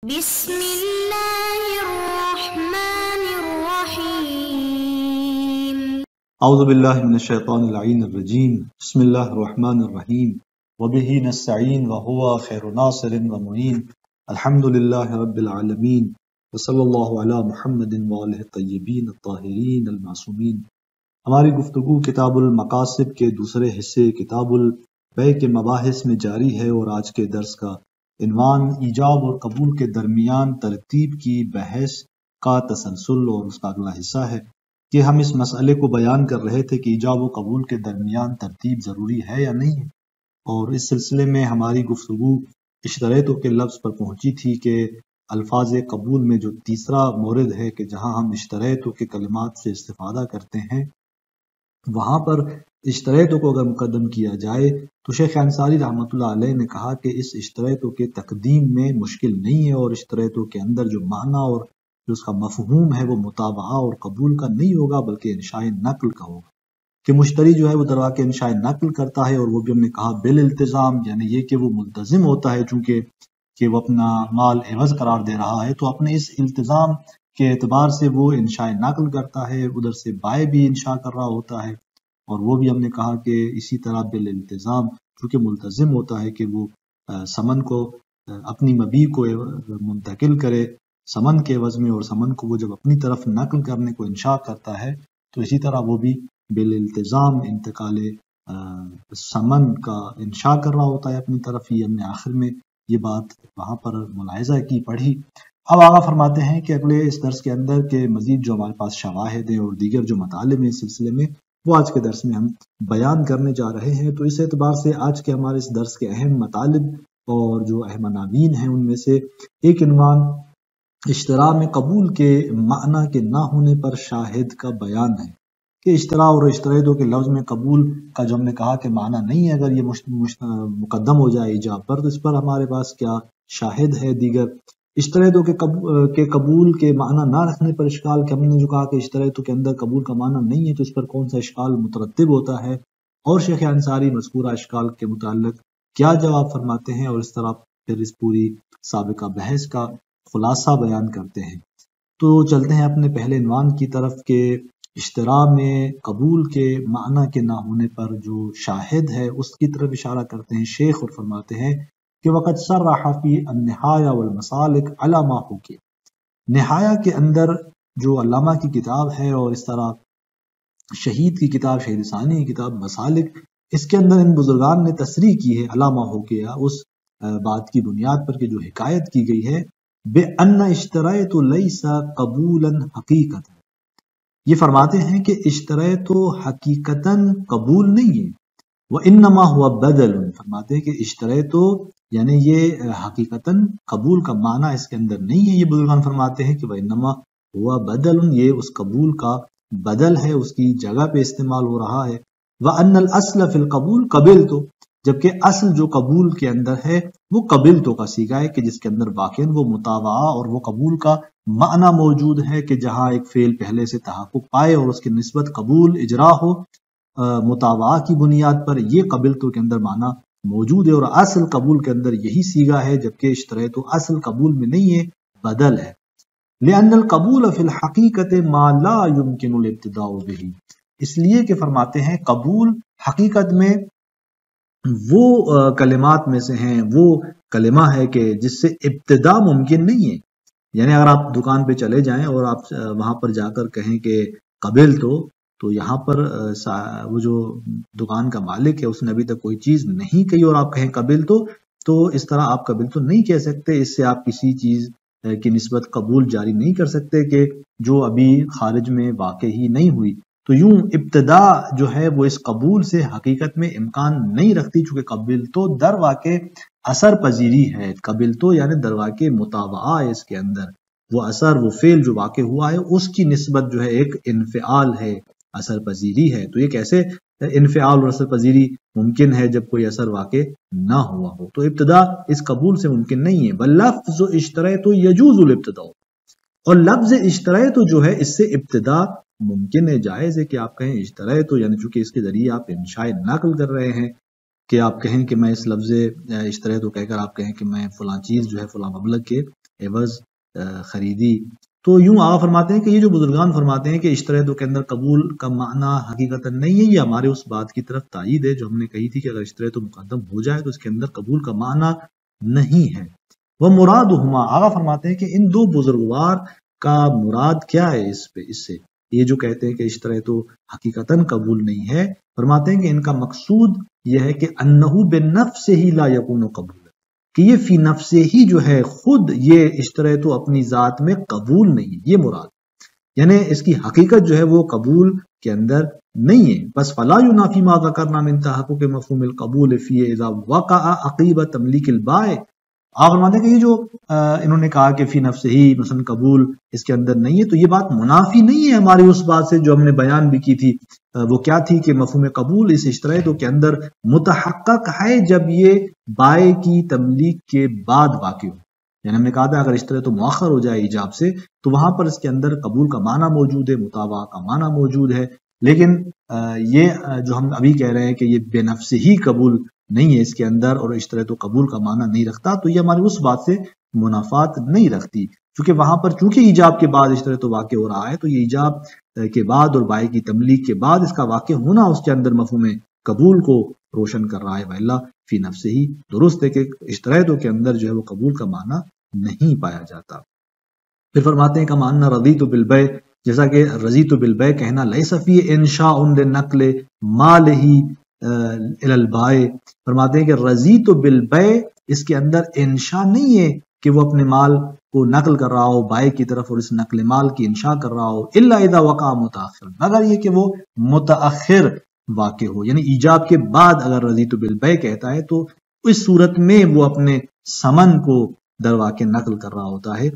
بسم اللہ الرحمن الرحیم اعوذ باللہ من الشیطان اللعین الرجیم بسم اللہ الرحمن الرحیم وبہ نستعین وہو خیر ناصر ومعین الحمد للہ رب العالمین وصلی اللہ علی محمد وآلہ الطیبین الطاہرین المعصومین۔ ہماری گفتگو کتاب المقاصد کے دوسرے حصے کتاب البیع کے مباحث میں جاری ہے، اور آج کے درس کا عنوان ایجاب اور قبول کے درمیان ترتیب کی بحث کا تسلسل اور اس کا اگلا حصہ ہے کہ ہم اس مسئلے کو بیان کر رہے تھے کہ ایجاب و قبول کے درمیان ترتیب ضروری ہے یا نہیں ہے، اور اس سلسلے میں ہماری گفتگو اشتریتوں کے لفظ پر پہنچی تھی کہ الفاظ قبول میں جو تیسرا مورد ہے کہ جہاں ہم اشتریتوں کے کلمات سے استفادہ کرتے ہیں، وہاں پر اشتریتوں کو اگر مقدم کیا جائے تو شیخ انصاری رحمۃ اللہ علیہ نے کہا کہ اس اشتریتوں کے تقدیم میں مشکل نہیں ہے، اور اشتریتوں کے اندر جو معنی اور جو اس کا مفہوم ہے وہ متابعہ اور قبول کا نہیں ہوگا بلکہ انشاء نقل کا ہوگا، کہ مشتری جو ہے وہ دروا کے انشاء نقل کرتا ہے، اور وہ بھی ہم نے کہا بالالتزام، یعنی یہ کہ وہ ملتزم ہوتا ہے چونکہ کہ وہ اپنا مال عوض قرار دے رہا ہے، تو اپنے اس التزام کے اعتبار سے وہ انشاء نقل کرتا ہے، ادھر سے بائع بھی انشاء کر رہا ہوتا ہے، اور وہ بھی ہم نے کہا کہ اسی طرح بالالتزام چونکہ ملتزم ہوتا ہے کہ وہ سمن کو اپنی مبیع کو منتقل کرے سمن کے عوض میں، اور سمن کو وہ جب اپنی طرف نقل کرنے کو انشاء کرتا ہے تو اسی طرح وہ بھی بالالتزام انتقال سمن کا انشاء کر رہا ہوتا ہے اپنی طرف ہی۔ ہم نے آخر میں یہ بات وہاں پر ملاحظہ کی پڑھی۔ اب آگے فرماتے ہیں کہ اگلے اس درس کے اندر کے مزید جو ہمارے پاس شواہد ہیں اور دیگر جو مطالب ہیں اس سلسلے میں وہ آج کے درس میں ہم بیان کرنے جا رہے ہیں، تو اس اعتبار سے آج کے ہمارے اس درس کے اہم مطالب اور جو اہم عناوین ہیں ان میں سے ایک عنوان اشتراء میں قبول کے معنی کے نہ ہونے پر شاہد کا بیان ہے، کہ اشتراء اور اشتریتوں کے لفظ میں قبول کا جو ہم نے کہا کہ معنی نہیں ہے، اگر یہ مقدم ہو جائے ایجاب پر تو اس پر ہمارے پاس کیا شاہد ہے دیگر۔ اشتریتوں کے قبول کے معنی نہ رکھنے پر اشکال، کہ ہم نے جو کہا کہ اشتریتوں کے اندر قبول کا معنی نہیں ہے تو اس پر کون سا اشکال مترتب ہوتا ہے، اور شیخ انصاری مذکورہ اشکال کے متعلق کیا جواب فرماتے ہیں، اور اس طرح پھر اس پوری سابقہ بحث کا خلاصہ بیان کرتے ہیں۔ تو چلتے ہیں اپنے پہلے عنوان کی طرف کہ اشتراء میں قبول کے معنی کے نہ ہونے پر جو شاہد ہے اس کی طرف اشارہ کرتے ہیں شیخ، اور فرماتے ہیں کہ وقت صرح فی النہایہ والمسالک علی ما حکی، نہایہ کے اندر جو علامہ کی کتاب ہے اور اس طرح شہید کی کتاب شہید ثانی کی کتاب مسالک، اس کے اندر ان بزرگان نے تصریح کی ہے علامہ حکی، اس بات کی بنیاد پر کہ جو حکایت کی گئی ہے بے ان اشتریت لیس قبولا حقیقت، یہ فرماتے ہیں کہ اشتریت حقیقتاً قبول نہیں ہے، وانما ہوا بدل، فرماتے ہیں کہ اشتریت یعنی یہ حقیقتاً قبول کا معنی اس کے اندر نہیں ہے، یہ بزرگان فرماتے ہیں کہ وانما ہوا بدل، یہ اس قبول کا بدل ہے، اس کی جگہ پہ استعمال ہو رہا ہے۔ وان الاصل فی القبول قبلت، جبکہ اصل جو قبول کے اندر ہے وہ قبلت کا صیغہ ہے کہ جس کے اندر واقعاً وہ متابعہ اور وہ قبول کا معنی موجود ہے، کہ جہاں ایک فعل پہلے سے تحقق پائے اور اس کی نسبت قبول اجرا ہو متابعہ کی بنیاد پر، یہ قبلت کے اندر معنی موجود ہے، اور اصل قبول کے اندر یہی صیغہ ہے، جبکہ اشتریت اصل قبول میں نہیں ہے، بدل ہے۔ لأن القبول فی الحقیقت ما لا يمکن الابتداء به، اس لیے کہ فرماتے ہیں قبول حقیقت میں وہ کلمات میں سے ہیں، وہ کلمہ ہے کہ جس سے ابتدا ممکن نہیں ہے، یعنی اگر آپ دکان پہ چلے جائیں اور آپ وہاں پر جا کر کہیں کہ قبل تو یہاں پر وہ جو دکان کا مالک ہے اس نے ابھی تک کوئی چیز نہیں کہی اور آپ کہیں قبل تو اس طرح آپ قبل تو نہیں کہہ سکتے، اس سے آپ کسی چیز کی نسبت قبول جاری نہیں کر سکتے کہ جو ابھی خارج میں واقع ہی نہیں ہوئی، تو یوں ابتدا جو ہے وہ اس قبول سے حقیقت میں امکان نہیں رکھتی، چونکہ قبل تو در واقع اثر پذیری ہے، قبل تو یعنی در واقع متابعہ ہے، اس کے اندر وہ اثر وہ فعل جو واقع ہوا ہے اس کی نسبت جو ہے ایک انفعال ہے، اثر پذیری ہے، تو یہ کیسے انفعال اور اثر پذیری ممکن ہے جب کوئی اثر واقع نہ ہوا ہو، تو ابتدا اس قبول سے ممکن نہیں ہے۔ بلفظ اشتریت یجوز الابتداء، اور لفظ اشتریت جو ہے اس سے ابتدا ممکن ہے، جائز ہے کہ آپ کہیں اشتریت، یعنی چونکہ اس کے ذریعے آپ انشاء نقل کر رہے ہیں، کہ آپ کہیں کہ میں اس لفظ اشتریت کہہ کر آپ کہیں کہ میں فلاں چیز جو ہے فلاں مبلغ کے عوض خریدی. تو یوں آقا فرماتے ہیں کہ یہ جو بزرگان فرماتے ہیں کہ اشتریتو کے اندر قبول کا معنی حقیقتاً نہیں ہے، یہ ہمارے اس بات کی طرف تائید ہے جو ہم نے کہی تھی کہ اگر اشتریتو مقدم ہو جائے تو اس کے اندر قبول کا معنی نہیں ہے. وہ مرادہما، آقا فرماتے ہیں کہ ان دو بزرگوار کا مراد کیا ہے اس سے یہ جو کہتے ہیں کہ اشتریتو حقیقتاً قبول نہیں ہے، فرماتے ہیں کہ ان کا مقصود یہ ہے کہ انہو بنفسہ ہی لا یکون قبول، کہ یہ فی نفس ہی جو ہے خود یہ اشتریتو اپنی ذات میں قبول نہیں ہے، یہ مراد، یعنی اس کی حقیقت جو ہے وہ قبول کے اندر نہیں ہے. بس فلا ینافی ما ذکرنا من تحقق مفہوم القبول فی اذا وقع عقیب تملیک البائع. آپ فرماتے ہیں کہ یہ جو انہوں نے کہا کہ فی نفس ہی مثلا قبول اس کے اندر نہیں ہے، تو یہ بات منافی نہیں ہے ہماری اس بات سے جو ہم نے بیان بھی کی تھی. وہ کیا تھی کہ مفہوم قبول اس اشتریتو کے اندر متحقق ہے جب یہ بائع کی تملیک کے بعد واقع ہو. یعنی ہم نے کہا تھا اگر اشتریتو مؤخر ہو جائے ایجاب سے تو وہاں پر اس کے اندر قبول کا معنی موجود ہے، مطابقہ کا معنی موجود ہے. لیکن یہ جو ہم ابھی کہہ رہے ہیں کہ یہ بے نفس ہی قبول نہیں ہے اس کے اندر اور اشتریتو قبول کا معنی نہیں رکھتا، تو یہ ہماری اس بات سے منافات نہیں رکھتی، کیونکہ وہاں پر چونکہ ایجاب کے بعد اشتریتو واقع ہو رہا ہے تو یہ ایجاب کے بعد اور بائع کی تملیک کے بعد اس کا واقع ہونا اس کے اندر مفہوم قبول کو روشن کر رہا ہے. وَإِلَّا فی نفس ہی درست ہے کہ اشتریتو کے اندر جو ہے وہ قبول کا معنی نہیں پایا جاتا. پھر فرماتے ہیں کہ معنی رضیت بالبیع، جیسا کہ رضیت بالبیع کہنا لیس فی انشاء لنقل مالہ الی البائع، فرماتے ہیں کہ رضیت بالبیع اس کے اندر انشاء نہیں ہے کہ وہ اپنے مال کو نقل کر رہا ہو بائع کی طرف اور اس نقل مال کی انشاء کر رہا ہو، الا اذا وقع متاخر، مگر یہ کہ وہ متاخر واقع ہو، یعنی ایجاب کے بعد اگر رضیت بالبیع کہتا ہے تو اس صورت میں وہ اپنے ثمن کو در واقع نقل کر رہا ہوتا ہے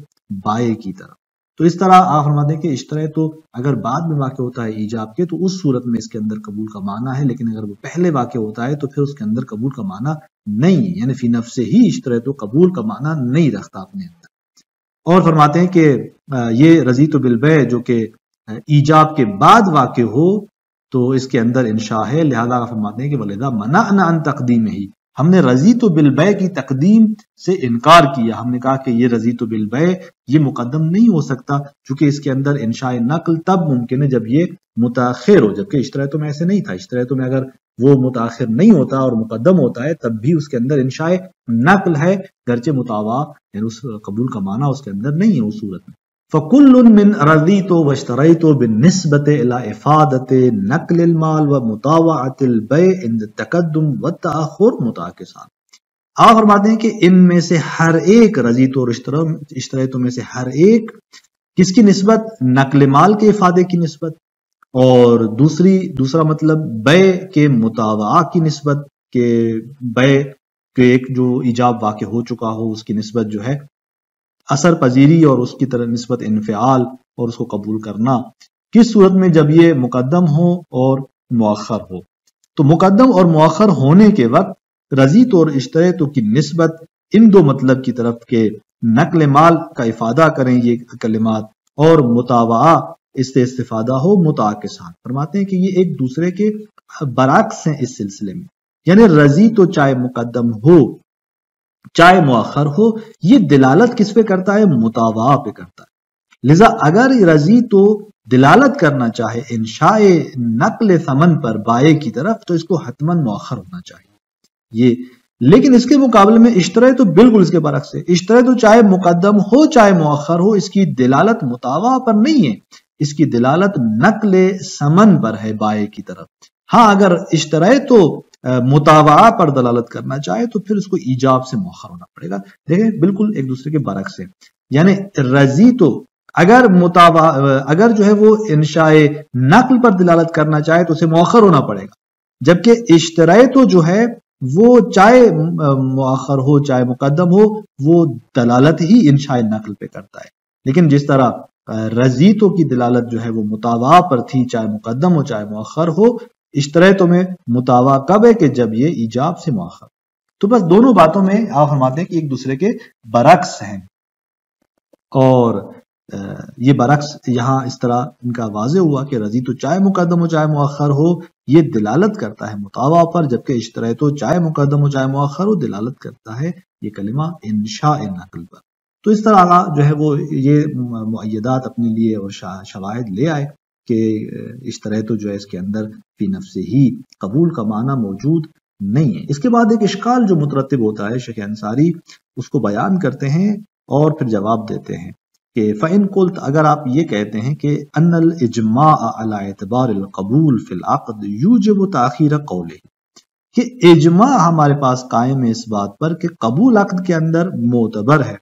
بائع کی طرف. تو اس طرح آپ فرماتے ہیں کہ اشتریتو اگر بعد میں واقع ہوتا ہے ایجاب کے تو اس صورت میں اس کے اندر قبول کا معنی ہے، لیکن اگر وہ پہلے واقع ہوتا ہے تو پھر اس کے اندر قبول کا معنی نہیں ہے، یعنی فی نفس ہی اشتریتو قبول کا معنی نہیں رکھتا اپنے اندر. اور فرماتے ہیں کہ یہ رضیت بالبیع جو کہ ایجاب کے بعد واقع ہو تو اس کے اندر انشاء ہے، لہذا فرماتے ہیں کہ وَلِذَا مَنَعْنَا عَن تَقْدِيمِهِ، ہم نے رضیت بالبیع کی تقدیم سے انکار کیا. ہم نے کہا کہ یہ رضیت بالبیع یہ مقدم نہیں ہو سکتا چونکہ اس کے اندر انشاء نقل تب ممکن ہے جب یہ متاخر ہو، جبکہ اشتریتو میں ایسے نہیں تھا. اشتریتو میں اگر وہ متاخر نہیں ہوتا اور مقدم ہوتا ہے تب بھی اس کے اندر انشاء نقل ہے، گرچہ مطابقہ یعنی اس قبول کا معنی اس کے اندر نہیں ہے اس صورت میں. فَكُلٌّ مِّن رَضِيتُ وَاشْتَرَيْتُ بِالنِّسْبَةِ إِلَىٰ إِفَادَةِ نَقْلِ الْمَالِ وَمُطَاوَعَةِ الْبَيْعِ عِنْدَ التَّقَدُّمِ وَالتَّأَخُّرِ مُتَعَاکسان. آپ فرماتے ہیں کہ ان میں سے ہر ایک رضیت اور اشتریتو میں سے ہر ایک کس کی نسبت؟ نقل مال کے افادے کی نسبت، اور دوسرا مطلب بیع کے مطاوعہ کی نسبت، کہ بیع کے ایک جو ایجاب واقع ہو چکا ہو اس کی نسبت جو ہے اثر پذیری اور اس کی طرح نسبت انفعال اور اس کو قبول کرنا. کس صورت میں؟ جب یہ مقدم ہو اور مؤخر ہو. تو مقدم اور مؤخر ہونے کے وقت رضیت اور اشتریتو کی نسبت ان دو مطلب کی طرف کے نقل مال کا افادہ کریں یہ کلمات، اور مطاوعہ اس سے استفادہ ہو متعاکسان. فرماتے ہیں کہ یہ ایک دوسرے کے برعکس ہیں اس سلسلے میں، یعنی رضیتو چاہے مقدم ہو چاہے مؤخر ہو یہ دلالت کس پہ کرتا ہے؟ مطاوعہ پہ کرتا ہے. لذا اگر رضیتو دلالت کرنا چاہے انشاء نقل ثمن پر بائع کی طرف تو اس کو حتماً مؤخر ہونا چاہیے یہ. لیکن اس کے مقابلے میں اشتریتو بالکل اس کے برعکس ہے. اشتریتو چاہے مقدم ہو چاہے مؤخر ہو اس کی دلالت مطاوعہ پر نہیں ہے، اس کی دلالت نقل ثمن پر ہے بائع کی طرف. ہاں اگر اشتریتو مطاوعہ پر دلالت کرنا چاہے تو پھر اس کو ایجاب سے مؤخر ہونا پڑے گا. دیکھیں بالکل ایک دوسرے کے برعکس ہے، یعنی رضیتو اگر جو ہے وہ انشاء نقل پر دلالت کرنا چاہے تو اسے مؤخر ہونا پڑے گا، جبکہ اشتریتو جو ہے وہ چاہے مؤخر ہو چاہے مقدم ہو وہ دلالت ہی انشاء نقل پہ کرتا ہے. لیکن جس طرح رضیتو کی دلالت جو ہے وہ مطاوعہ پر تھی چاہے مقدم ہو چاہے مؤخر ہو، اشتریتو میں مطاوعہ کب ہے؟ کہ جب یہ ایجاب سے مؤخر. تو بس دونوں باتوں میں آپ فرماتے ہیں کہ ایک دوسرے کے برعکس ہیں، اور یہ برعکس یہاں اس طرح ان کا واضح ہوا کہ رضیتو چاہے مقدم ہو چاہے مؤخر ہو یہ دلالت کرتا ہے مطاوعہ پر، جبکہ اشتریتو چاہے مقدم ہو چاہے مؤخر ہو دلالت کرتا ہے یہ کلمہ انشاء نقل پر. تو اس طرح جو ہے وہ یہ معیدات اپنے لیے اور شواہد لے آئے کہ اشتریتو جو ہے اس کے اندر فی نفس ہی قبول کا معنی موجود نہیں ہے۔ اس کے بعد ایک اشکال جو مترتب ہوتا ہے شیخ انصاری اس کو بیان کرتے ہیں اور پھر جواب دیتے ہیں کہ فَإِن قُلْتَ، اگر آپ یہ کہتے ہیں کہ ان الاجماع علی اعتبار القبول فی العقد یوجب تاخیر قولہ، کہ اجماع ہمارے پاس قائم ہے اس بات پر کہ قبول عقد کے اندر معتبر ہے،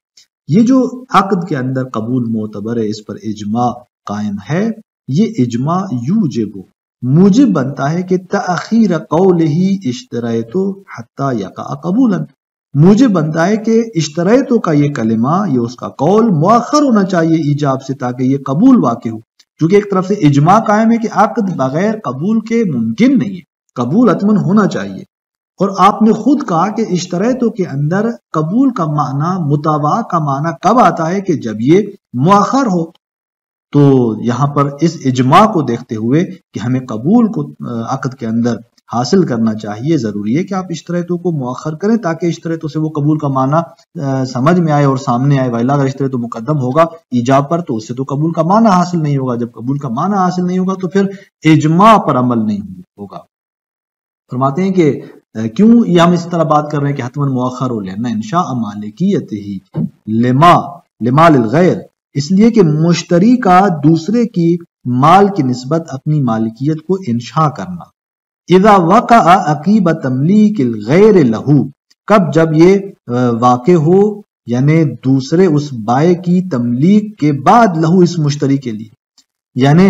یہ جو عقد کے اندر قبول معتبر ہے اس پر اجماع قائم ہے، یہ اجماع یوجب موجب بنتا ہے کہ تاخیر قولہ اشتریتو حتی یقع قبولا، موجب بنتا ہے کہ اشتریتو کا یہ کلمہ، یہ اس کا قول مؤخر ہونا چاہیے ایجاب سے تاکہ یہ قبول واقع ہو، کیونکہ ایک طرف سے اجماع قائم ہے کہ عقد بغیر قبول کے ممکن نہیں ہے، قبول حتمن ہونا چاہیے۔ اور آپ نے خود کہا کہ اشتریتو کے اندر قبول کا معنی مطابقہ کا معنی کب آتا ہے کہ جب یہ مؤخر ہو، تو یہاں پر اس اجماع کو دیکھتے ہوئے کہ ہمیں قبول کو عقد کے اندر حاصل کرنا چاہیے، ضروری ہے کہ آپ اشتریتو کو مؤخر کریں تاکہ اشتریتو سے وہ قبول کا معنی سمجھ میں آئے اور سامنے آئے، وإلا اگر اشتریتو مقدم ہوگا ایجاب پر تو اس سے تو قبول کا معنی حاصل نہیں ہوگا، جب قبول کا معنی حاصل نہیں ہوگا تو پھر اجماع پر عمل نہیں ہوگا۔ فرماتے ہیں کہ کیوں یہ ہم اس طرح بات کر رہے ہیں کہ حتماً مؤخر ہو لینا انشاء مالکیت ہی لما للغیر، اس لیے کہ مشتری کا دوسرے کی مال کی نسبت اپنی مالکیت کو انشاء کرنا، اذا وقع عقیب تملیک الغیر لہو، کب جب یہ واقع ہو یعنی دوسرے اس بائع کی تملیک کے بعد لہو اس مشتری کے لیے، یعنی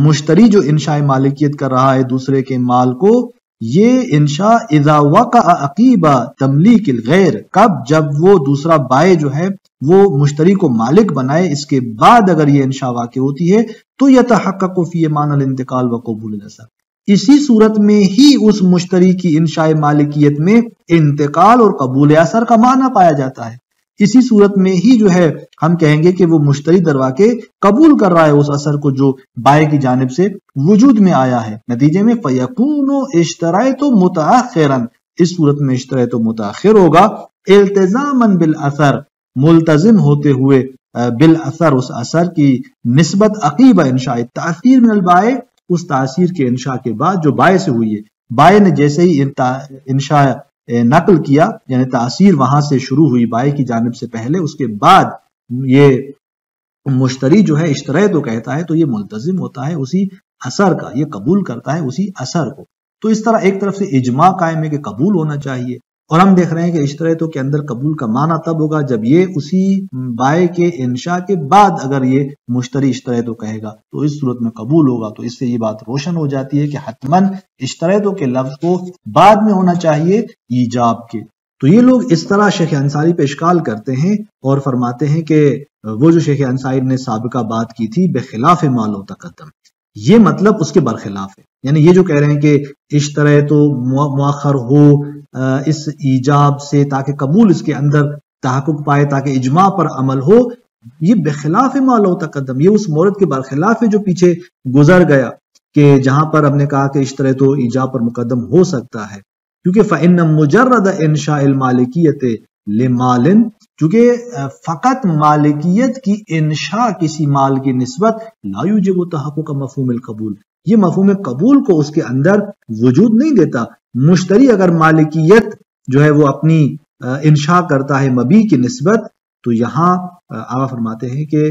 مشتری جو انشاء مالکیت کر رہا ہے دوسرے کے مال کو، یہ انشاء اذا وقع عقیب تملیک الغیر، کب جب وہ دوسرا بائع جو ہے وہ مشتری کو مالک بنائے، اس کے بعد اگر یہ انشاء واقع ہوتی ہے تو یتحقق فی معنی الانتقال و قبول الاثر، اسی صورت میں ہی اس مشتری کی انشاء مالکیت میں انتقال اور قبول اثر کا معنی پایا جاتا ہے، اسی صورت میں ہی جو ہے ہم کہیں گے کہ وہ مشتری درواقع قبول کر رہا ہے اس اثر کو جو بائع کی جانب سے وجود میں آیا ہے، نتیجے میں فَيَكُونُ اشْتَرَيْتُ مُتَأَخِّرًا، اس صورت میں اشتریتو متاخر ہوگا، التزاماً بالاثر، ملتزم ہوتے ہوئے بالاثر اس اثر کی نسبت عقیب انشاء تاثیر من البائع، اس تاثیر کے انشاء کے بعد جو بائع سے ہوئی ہے، بائع نے جیسے ہی انشاء نقل کیا یعنی تاثیر وہاں سے شروع ہوئی بائع کی جانب سے پہلے، اس کے بعد یہ مشتری جو ہے اشتریتو کہتا ہے تو یہ ملتزم ہوتا ہے اسی اثر کا، یہ قبول کرتا ہے اسی اثر کو۔ تو اس طرح ایک طرف سے اجماع قائم ہے کہ قبول ہونا چاہیے، اور ہم دیکھ رہے ہیں کہ اشتریتو کے اندر قبول کا معنی تب ہوگا جب یہ اسی بائع کے انشاء کے بعد اگر یہ مشتری اشتریتو کہے گا تو اس صورت میں قبول ہوگا، تو اس سے یہ بات روشن ہو جاتی ہے کہ حتماً اشتریتو کے لفظ کو بعد میں ہونا چاہیے ایجاب کے۔ تو یہ لوگ اس طرح شیخ انصاری پہ اشکال کرتے ہیں اور فرماتے ہیں کہ وہ جو شیخ انصاری نے سابقہ بات کی تھی بخلاف ما لو تقدم، یہ مطلب اس کے برخلاف ہے، یعنی یہ جو کہہ رہے ہیں کہ اشتریتو مؤخر ہو اس ایجاب سے تاکہ قبول اس کے اندر تحقق پائے تاکہ اجماع پر عمل ہو، یہ بخلاف ما لو تقدم، یہ اس مورد کے برخلاف ہے جو پیچھے گزر گیا کہ جہاں پر ہم نے کہا کہ اشتریتو ایجاب پر مقدم ہو سکتا ہے، کیونکہ فإن مجرد انشاء المالکیت لمال، کیونکہ فقط مالکیت کی انشاء کسی مال کی نسبت لا یوجب تحقق مفہوم القبول، یہ مفہوم قبول کو اس کے اندر وجود نہیں دیتا۔ مشتری اگر مالکیت جو ہے وہ اپنی انشاء کرتا ہے مبیع کی نسبت، تو یہاں آقا فرماتے ہیں کہ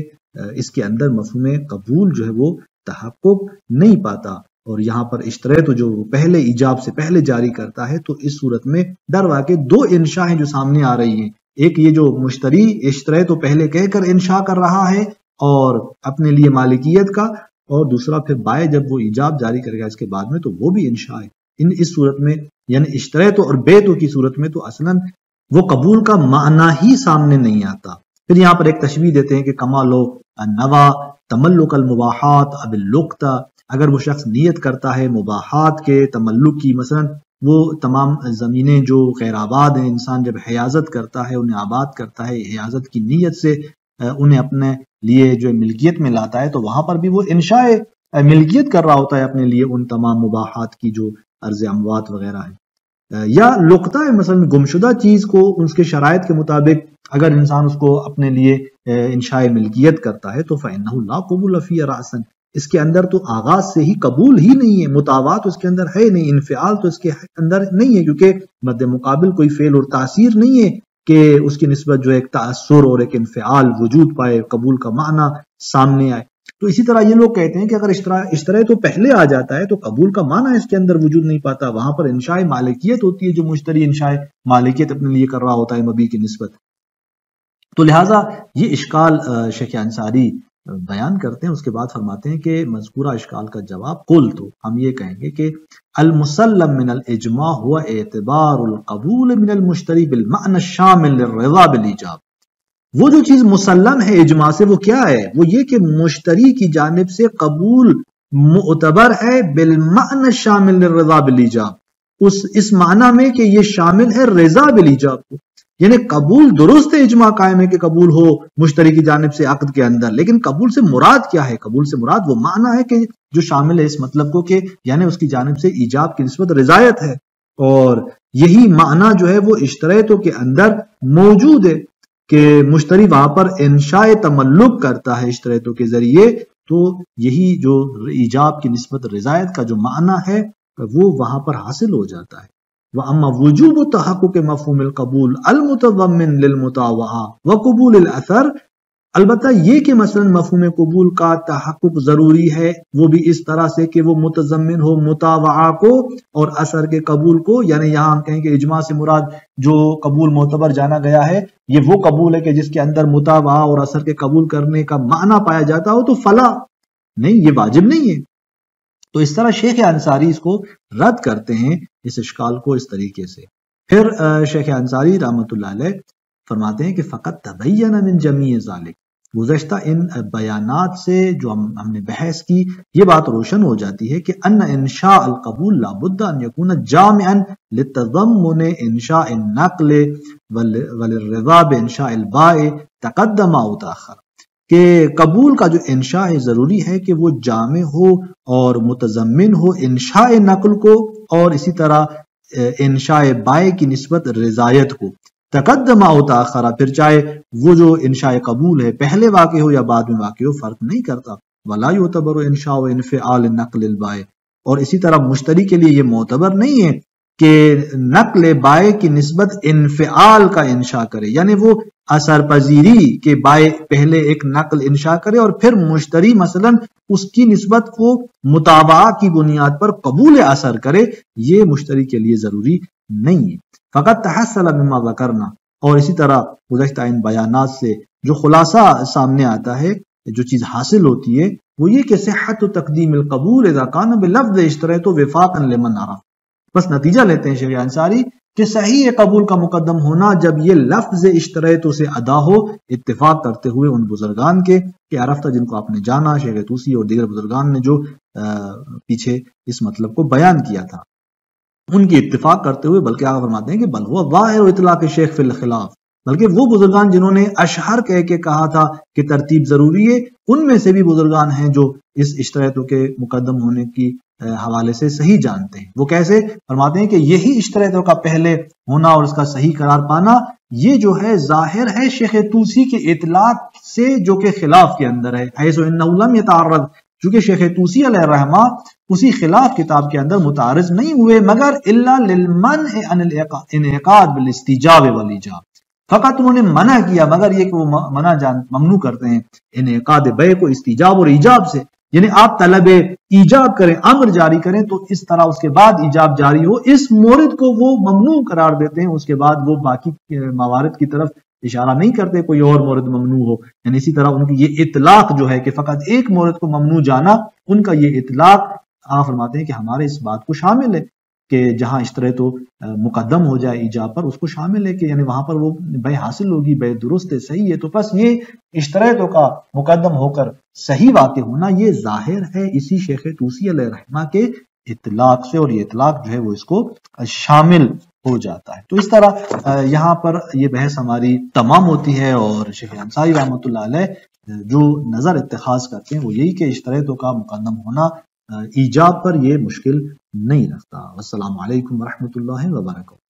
اس کے اندر مفہوم قبول جو ہے وہ تحقق نہیں پاتا، اور یہاں پر اشتریتو جو پہلے ایجاب سے پہلے جاری کرتا ہے تو اس صورت میں در واقع دو انشاء ہیں جو سامنے آ رہی ہیں، ایک یہ جو مشتری اشتریتو پہلے کہہ کر انشاء کر رہا ہے اور اپنے لیے مالکیت کا، اور دوسرا پھر بائع جب وہ ایجاب جاری کرے گا اس کے بعد میں تو وہ بھی انشاء ہے۔ اس صورت میں یعنی اشتریتو اور بیعتو کی صورت میں تو اصلاً وہ قبول کا معنی ہی سامنے نہیں آتا۔ پھر یہاں پر ایک تشبیہ دیتے ہیں کہ کما لو النوا تملک المباحات اب اللقطہ، اگر وہ شخص نیت کرتا ہے مباحات کے تملک کی، مثلا وہ تمام زمینیں جو غیر آباد ہیں، انسان جب حیازت کرتا ہے انہیں آباد کرتا ہے، حیازت کی نیت سے انہیں اپنے لیے جو ملکیت میں لاتا ہے، تو وہاں پر بھی وہ انشاء ملکیت کر رہا ہوتا ہے اپنے لیے ان تمام مباحات کی جو ارض اموات وغیرہ ہے۔ یا لقطہ ہے مثلا گمشدہ چیز کو اس کے شرائط کے مطابق اگر انسان اس کو اپنے لیے انشاء ملکیت کرتا ہے تو فإنہ لا قبول فی رأسا، اس کے اندر تو آغاز سے ہی قبول ہی نہیں ہے، مطاوعات اس کے اندر ہے نہیں، انفعال تو اس کے اندر نہیں ہے، کیونکہ مد مقابل کوئی فعل اور تاثیر نہیں ہے کہ اس کی نسبت جو ایک تاثر اور ایک انفعال وجود پائے، قبول کا معنی سامنے آئے۔ تو اسی طرح یہ لوگ کہتے ہیں کہ اگر اشترا تو پہلے آ جاتا ہے تو قبول کا معنی اس کے اندر وجود نہیں پاتا، وہاں پر انشاء مالکیت ہوتی ہے، جو مشتری انشاء مالکیت اپنے لیے کر رہا ہوتا ہے مبیع کی نسبت۔ تو لہٰذا یہ اشکال شیخ انصاری بیان کرتے ہیں، اس کے بعد فرماتے ہیں کہ مذکورہ اشکال کا جواب قل، تو ہم یہ کہیں گے کہ المسلم من الاجماع ہوا اعتبار القبول من المشتری بالمعنی الشامل للرضا بالایجاب۔ وہ جو چیز مسلم ہے اجماع سے وہ کیا ہے؟ وہ یہ کہ مشتری کی جانب سے قبول معتبر ہے بالمعنی الشامل للرضا بالایجاب، اس معنی میں کہ یہ شامل ہے رضا بالایجاب کو، یعنی قبول درست اجماع قائم ہے کہ قبول ہو مشتری کی جانب سے عقد کے اندر، لیکن قبول سے مراد کیا ہے؟ قبول سے مراد وہ معنی ہے کہ جو شامل ہے اس مطلب کو کہ یعنی اس کی جانب سے ایجاب کی نسبت رضایت ہے، اور یہی معنی جو ہے وہ اشتریتوں کے اندر موجود ہے کہ مشتری وہاں پر انشاء تملک کرتا ہے اشتریتوں کے ذریعے، تو یہی جو ایجاب کی نسبت رضایت کا جو معنی ہے وہ وہاں پر حاصل ہو جاتا ہے۔ وَأَمَّا وُجُوبُ تَحَقُّقِ مَفْهُومِ الْقَبُولِ الْمُتَضَمِّنِ لِلْمُطَاوَعَةِ وَقُبُولِ الْأَثَرِ، البتہ یہ کہ مثلا مفہوم قبول کا تحقق ضروری ہے، وہ بھی اس طرح سے کہ وہ متضمن ہو مطاوعہ کو اور اثر کے قبول کو، یعنی یہاں ہم کہیں کہ اجماع سے مراد جو قبول معتبر جانا گیا ہے یہ وہ قبول ہے کہ جس کے اندر مطاوعہ اور اثر کے قبول کرنے کا معنی پایا جاتا ہو، تو فلا نہیں، یہ واجب نہیں ہے۔ تو اس طرح شیخ انصاری اس کو رد کرتے ہیں، اس اشکال کو اس طریقے سے۔ پھر شیخ انصاری رحمۃ اللہ علیہ فرماتے ہیں کہ فقط تبین من جمیع ذالک، گزشتہ ان بیانات سے جو ہم نے بحث کی یہ بات روشن ہو جاتی ہے کہ ان انشاء القبول لابد ان یکون جامعا لتضمن انشاء النقل وللرضا بانشاء البائع تقدم او تاخر، کہ قبول کا جو انشاء ہے ضروری ہے کہ وہ جامع ہو اور متضمن ہو انشاء نقل کو اور اسی طرح انشاء بائع کی نسبت رضایت کو، تقدم او تاخر، پھر چاہے وہ جو انشاء قبول ہے پہلے واقع ہو یا بعد میں واقع ہو فرق نہیں کرتا۔ ولا یعتبر انشاء انفعال نقل البائع، اور اسی طرح مشتری کے لیے یہ معتبر نہیں ہے کہ نقل بائع کی نسبت انفعال کا انشاء کرے، یعنی وہ اثر پذیری کے بائع پہلے ایک نقل انشاء کرے اور پھر مشتری مثلا اس کی نسبت کو مطابعہ کی بنیاد پر قبول اثر کرے، یہ مشتری کے لیے ضروری نہیں ہے۔ فقط تحصل مما ذکرنا، اور اسی طرح گزشتہ ان بیانات سے جو خلاصہ سامنے آتا ہے، جو چیز حاصل ہوتی ہے وہ یہ کہ صحت تقدیم القبول اذا کان بلفظ اشتریت وفاقا لمن عرف، بس نتیجہ لیتے ہیں شیخ انصاری کہ صحیح قبول کا مقدم ہونا جب یہ لفظ اشتریتوں سے ادا ہو، اتفاق کرتے ہوئے ان بزرگان کے کہ عرفتہ جن کو آپ نے جانا، شیخ طوسی اور دیگر بزرگان نے جو پیچھے اس مطلب کو بیان کیا تھا ان کی اتفاق کرتے ہوئے، بلکہ آگے فرماتے ہیں کہ بل ہوا ظاہر اطلاق شیخ فی الخلاف، بلکہ وہ بزرگان جنہوں نے اشہر کہہ کے کہا تھا کہ ترتیب ضروری ہے، ان میں سے بھی بزرگان ہیں جو اس اشتریتوں کے مقدم ہونے کی حوالے سے صحیح جانتے ہیں۔ وہ کیسے؟ فرماتے ہیں کہ یہی اشتریتوں کا پہلے ہونا اور اس کا صحیح قرار پانا یہ جو ہے ظاہر ہے شیخ طوسی کے اطلاق سے جو کہ خلاف کے اندر ہے، حیث انہ لم یتعرض، چونکہ شیخ طوسی علیہ الرحمہ اسی خلاف کتاب کے اندر متعرض نہیں ہوئے مگر الا للمنع عن الانعقاد بالاستیجاب والیجاب، فقط انہوں نے منع کیا مگر یہ کہ وہ ممنوع کرتے ہیں انعقاد بیع کو استیجاب اور ایجاب سے، یعنی آپ طلب ایجاب کریں، امر جاری کریں تو اس طرح اس کے بعد ایجاب جاری ہو، اس مورد کو وہ ممنوع قرار دیتے ہیں، اس کے بعد وہ باقی موارد کی طرف اشارہ نہیں کرتے کوئی اور مورد ممنوع ہو، یعنی اسی طرح ان کی یہ اطلاق جو ہے کہ فقط ایک مورد کو ممنوع جانا، ان کا یہ اطلاق آپ فرماتے ہیں کہ ہمارے اس بات کو شامل ہے کہ جہاں اشتریت مقدم ہو جائے ایجاب پر، اس کو شامل ہے کہ یعنی وہاں پر وہ بیع حاصل ہوگی، بیع درست ہے، صحیح ہے، تو بس یہ اشتریتوں کا مقدم ہو کر صحیح واقع ہونا یہ ظاہر ہے اسی شیخ طوسی علیہ الرحمہ کے اطلاق سے، اور یہ اطلاق جو ہے وہ اس کو شامل ہو جاتا ہے۔ تو اس طرح یہاں پر یہ بحث ہماری تمام ہوتی ہے، اور شیخ انصاری رحمۃ اللہ علیہ جو نظر اتخاذ کرتے ہیں وہ یہی کہ اشتریتوں کا مقدم ہونا ایجاب پر یہ مشکل نہیں رکھتا۔ والسلام علیکم ورحمۃ اللہ وبرکاتہ۔